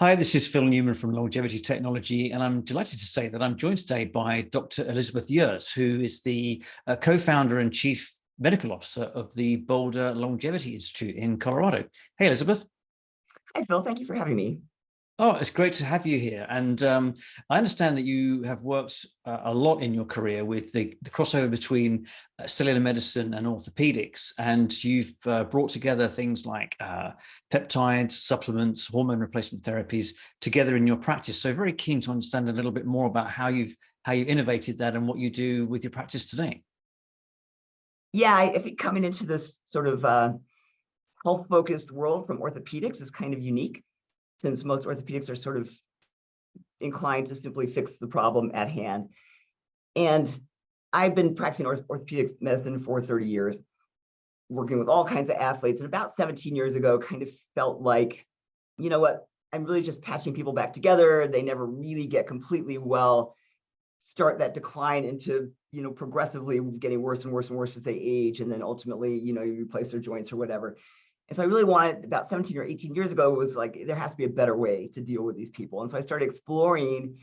Hi, this is Phil Newman from Longevity.Technology, and I'm delighted to say that I'm joined today by Dr. Elizabeth Yurth, who is the co-founder and chief medical officer of the Boulder Longevity Institute in Colorado. Hey, Elizabeth. Hi, Phil. Thank you for having me. Oh, it's great to have you here. And I understand that you have worked a lot in your career with the crossover between cellular medicine and orthopedics. And you've brought together things like peptides, supplements, hormone replacement therapies together in your practice. So very keen to understand a little bit more about how you innovated that and what you do with your practice today. Yeah, I think coming into this sort of health-focused world from orthopedics is kind of unique, since most orthopedics are sort of inclined to simply fix the problem at hand. And I've been practicing orthopedics medicine for 30 years, working with all kinds of athletes. And about 17 years ago, kind of felt like, you know what, I'm really just patching people back together. They never really get completely well, start that decline into, progressively getting worse and worse and worse as they age. And then ultimately, you replace their joints or whatever. And so I really wanted, about 17 or 18 years ago, was like, there has to be a better way to deal with these people. And so I started exploring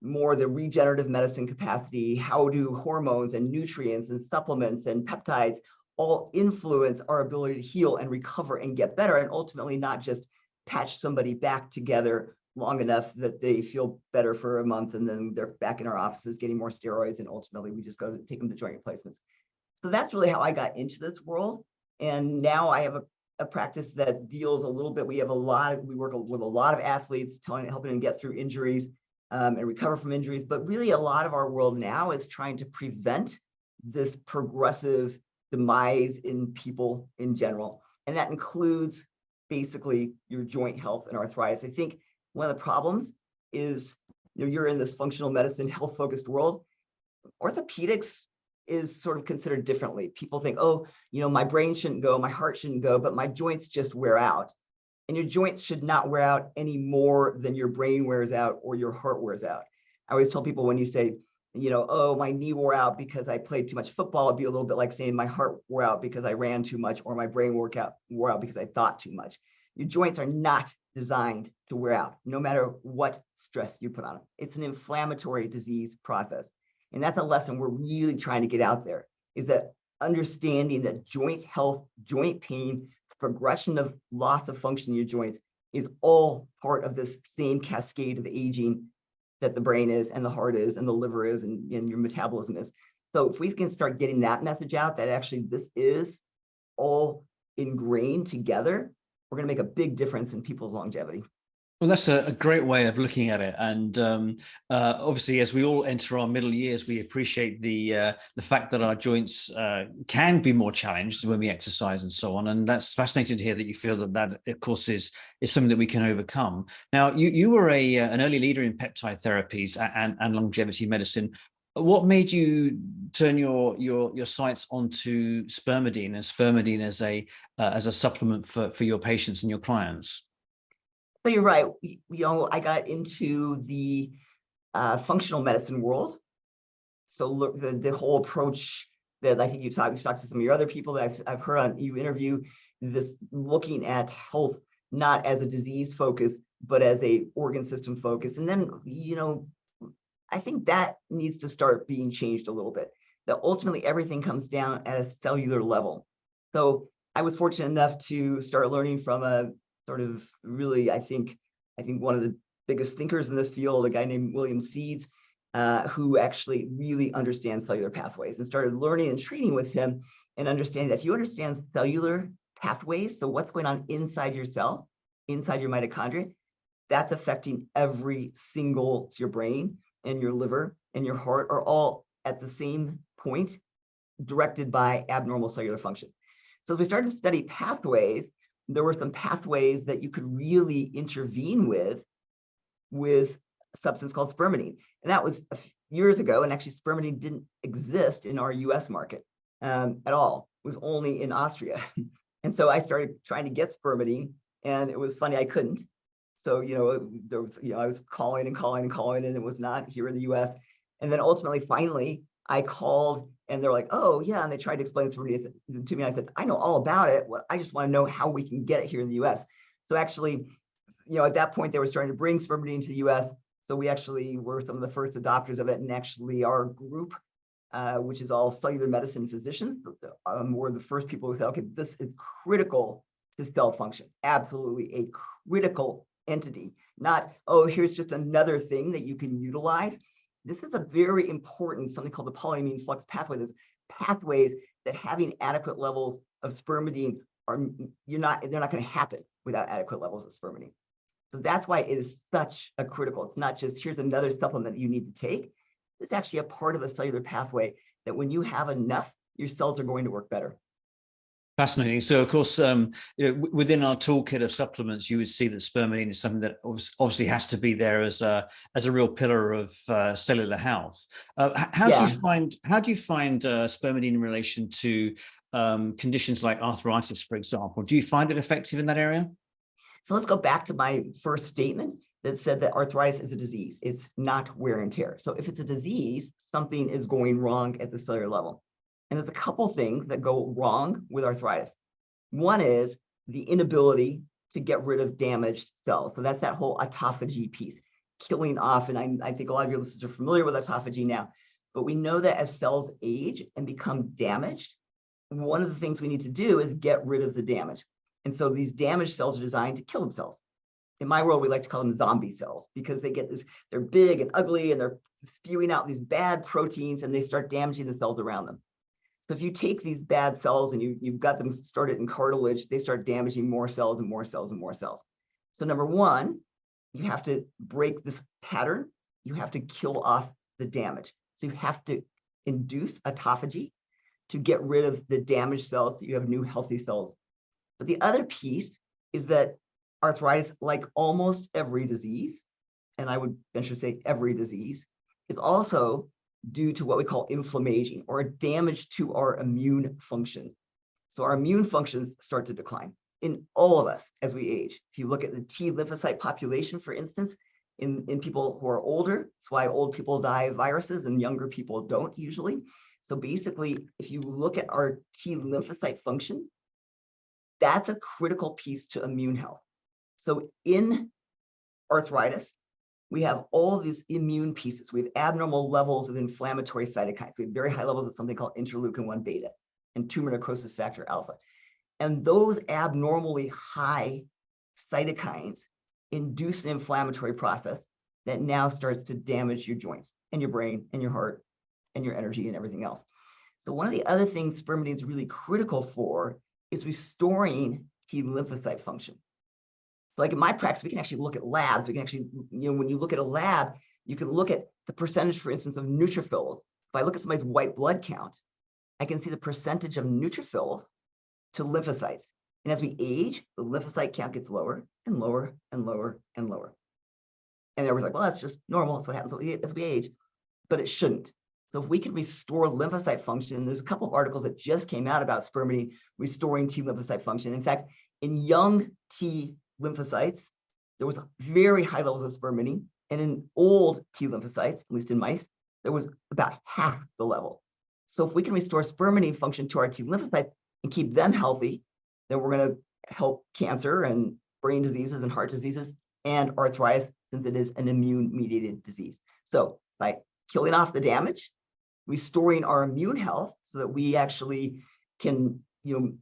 more the regenerative medicine capacity. How do hormones and nutrients and supplements and peptides all influence our ability to heal and recover and get better, and ultimately not just patch somebody back together long enough that they feel better for a month and then they're back in our offices getting more steroids, and ultimately we just go to take them to joint replacements. So that's really how I got into this world. And now I have a practice that deals a little bit. We work with a lot of athletes, helping them get through injuries and recover from injuries. But really, a lot of our world now is trying to prevent this progressive demise in people in general. And that includes basically your joint health and arthritis. I think one of the problems is, you're in this functional medicine, health-focused world. Orthopedics is sort of considered differently. People think, oh, my brain shouldn't go, my heart shouldn't go, but my joints just wear out. And your joints should not wear out any more than your brain wears out or your heart wears out. I always tell people, when you say, oh, my knee wore out because I played too much football, it'd be a little bit like saying my heart wore out because I ran too much, or my brain wore out because I thought too much. Your joints are not designed to wear out, no matter what stress you put on them. It's an inflammatory disease process. And that's a lesson we're really trying to get out there, is that understanding that joint health, joint pain, progression of loss of function in your joints is all part of this same cascade of aging that the brain is, and the heart is, and the liver is, and your metabolism is. So if we can start getting that message out, that actually this is all ingrained together, we're going to make a big difference in people's longevity. Well, that's a great way of looking at it. And obviously, as we all enter our middle years, we appreciate the fact that our joints can be more challenged when we exercise and so on. And that's fascinating to hear that you feel that of course, is something that we can overcome. Now, you were an early leader in peptide therapies and longevity medicine. What made you turn your sights onto Spermidine and Spermidine as a supplement for your patients and your clients? So you're right. I got into the functional medicine world. So look, the whole approach that I think you've talked to some of your other people that I've heard on you interview, this looking at health not as a disease focus, but as a organ system focus. And then, I think that needs to start being changed a little bit. That ultimately everything comes down at a cellular level. So I was fortunate enough to start learning from a sort of really, I think one of the biggest thinkers in this field, a guy named William Seeds, who actually really understands cellular pathways, and started learning and training with him and understanding that if you understand cellular pathways, so what's going on inside your cell, inside your mitochondria, that's affecting every single, your brain and your liver and your heart are all at the same point, directed by abnormal cellular function. So as we started to study pathways, there were some pathways that you could really intervene with a substance called Spermidine. And that was years ago. And actually, Spermidine didn't exist in our US market at all. It was only in Austria. And so I started trying to get Spermidine, and it was funny, I couldn't. So, there was, I was calling and calling and calling, and it was not here in the US. And then ultimately, finally, I called, and they're like, oh, yeah. And they tried to explain Spermidine to me. I said, I know all about it. Well, I just want to know how we can get it here in the US. So actually, at that point, they were starting to bring Spermidine to the US. So we actually were some of the first adopters of it. And actually our group, which is all cellular medicine physicians, were the first people who said, okay, this is critical to cell function. Absolutely a critical entity. Not, oh, here's just another thing that you can utilize. This is a very important, something called the polyamine flux pathway. There's pathways that having adequate levels of Spermidine they're not going to happen without adequate levels of Spermidine. So that's why it is such a critical. It's not just here's another supplement that you need to take. It's actually a part of a cellular pathway that when you have enough, your cells are going to work better. Fascinating. So, of course, within our toolkit of supplements, you would see that Spermidine is something that obviously has to be there as a real pillar of cellular health. How do you find Spermidine in relation to conditions like arthritis, for example? Do you find it effective in that area? So let's go back to my first statement that said that arthritis is a disease. It's not wear and tear. So if it's a disease, something is going wrong at the cellular level. And there's a couple things that go wrong with arthritis. One is the inability to get rid of damaged cells. So that's that whole autophagy piece, killing off. And I think a lot of your listeners are familiar with autophagy now, but we know that as cells age and become damaged, one of the things we need to do is get rid of the damage. And so these damaged cells are designed to kill themselves. In my world, we like to call them zombie cells because they're big and ugly and they're spewing out these bad proteins and they start damaging the cells around them. So if you take these bad cells and you've got them started in cartilage, they start damaging more cells and more cells and more cells. So number one, you have to break this pattern. You have to kill off the damage. So you have to induce autophagy to get rid of the damaged cells so you have new healthy cells. But the other piece is that arthritis, like almost every disease, and I would venture to say every disease, is also due to what we call inflammation or a damage to our immune function. So our immune functions start to decline in all of us as we age. If you look at the T lymphocyte population, for instance, in people who are older, that's why old people die of viruses and younger people don't usually. So basically, if you look at our T lymphocyte function, that's a critical piece to immune health. So in arthritis, we have all of these immune pieces. We have abnormal levels of inflammatory cytokines. We have very high levels of something called interleukin-1 beta and tumor necrosis factor alpha. And those abnormally high cytokines induce an inflammatory process that now starts to damage your joints and your brain and your heart and your energy and everything else. So one of the other things Spermidine is really critical for is restoring T lymphocyte function. So like in my practice, we can actually look at labs. We can actually, when you look at a lab, you can look at the percentage, for instance, of neutrophils. If I look at somebody's white blood count, I can see the percentage of neutrophils to lymphocytes. And as we age, the lymphocyte count gets lower and lower and lower and lower. And everyone's like, well, that's just normal. That's what happens as we age. But it shouldn't. So if we can restore lymphocyte function, there's a couple of articles that just came out about Spermidine restoring T lymphocyte function. In fact, in young T lymphocytes, there was very high levels of Spermidine. And in old T lymphocytes, at least in mice, there was about half the level. So if we can restore Spermidine function to our T lymphocytes and keep them healthy, then we're going to help cancer and brain diseases and heart diseases and arthritis, since it is an immune-mediated disease. So by killing off the damage, restoring our immune health so that we actually can,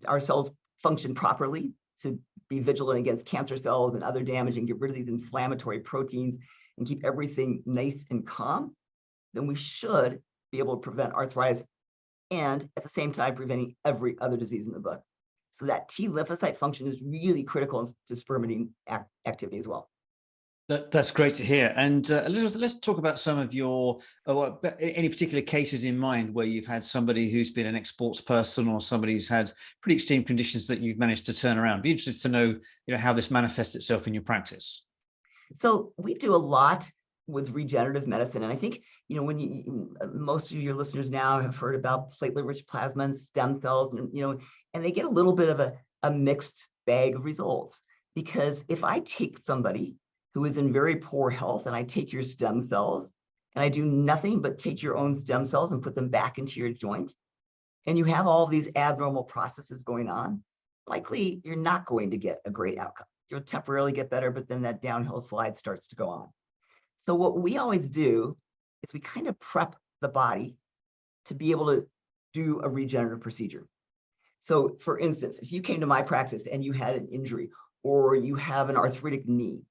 our cells function properly to be vigilant against cancer cells and other damage and get rid of these inflammatory proteins and keep everything nice and calm, then we should be able to prevent arthritis and at the same time preventing every other disease in the book. So that T lymphocyte function is really critical to Spermidine activity as well. That's great to hear. And Elizabeth, let's talk about some of your, any particular cases in mind where you've had somebody who's been an ex-sports person or somebody who's had pretty extreme conditions that you've managed to turn around. Be interested to know, how this manifests itself in your practice. So we do a lot with regenerative medicine. And I think, when most of your listeners now have heard about platelet-rich plasma and stem cells, and they get a little bit of a mixed bag of results. Because if I take somebody who is in very poor health and I take your stem cells and I do nothing but take your own stem cells and put them back into your joint, and you have all these abnormal processes going on, likely you're not going to get a great outcome. you'll temporarily get better, but then that downhill slide starts to go on. So what we always do is we kind of prep the body to be able to do a regenerative procedure. So for instance, if you came to my practice and you had an injury or you have an arthritic knee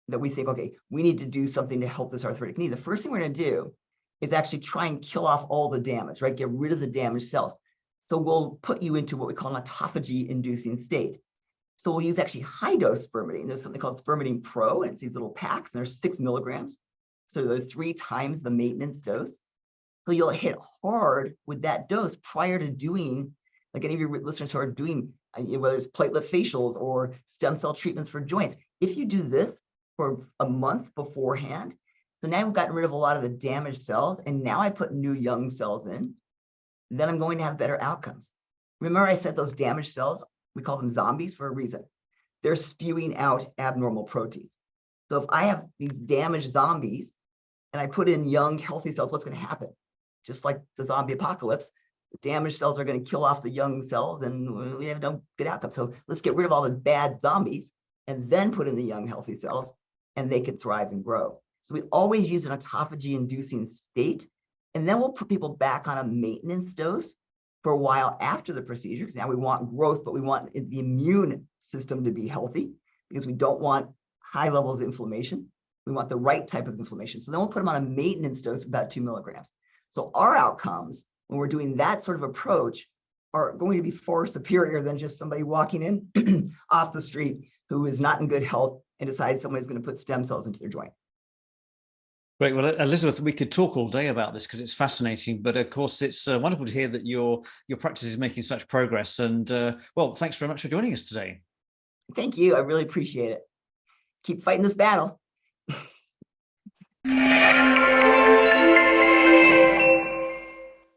that we think, okay, we need to do something to help this arthritic knee, the first thing we're going to do is actually try and kill off all the damage, right? Get rid of the damaged cells. So we'll put you into what we call an autophagy-inducing state. So we'll use actually high-dose spermidine. There's something called Spermidine Pro, and it's these little packs, and there's 6 milligrams. So there's 3 times the maintenance dose. So you'll hit hard with that dose prior to doing, like any of your listeners who are doing, whether it's platelet facials or stem cell treatments for joints. If you do this for a month beforehand, so now we've gotten rid of a lot of the damaged cells, and now I put new young cells in, then I'm going to have better outcomes. Remember I said those damaged cells, we call them zombies for a reason. They're spewing out abnormal proteins. So if I have these damaged zombies and I put in young, healthy cells, what's going to happen? Just like the zombie apocalypse, the damaged cells are going to kill off the young cells and we have no good outcome. So let's get rid of all the bad zombies and then put in the young, healthy cells, and they can thrive and grow. So we always use an autophagy-inducing state, and then we'll put people back on a maintenance dose for a while after the procedure, because now we want growth, but we want the immune system to be healthy because we don't want high levels of inflammation. We want the right type of inflammation. So then we'll put them on a maintenance dose of about 2 milligrams. So our outcomes when we're doing that sort of approach are going to be far superior than just somebody walking in off the street who is not in good health and decides somebody's going to put stem cells into their joint. Great. Well, Elizabeth, we could talk all day about this because it's fascinating, but of course it's wonderful to hear that your practice is making such progress. And well, thanks very much for joining us today. Thank you. I really appreciate it. Keep fighting this battle.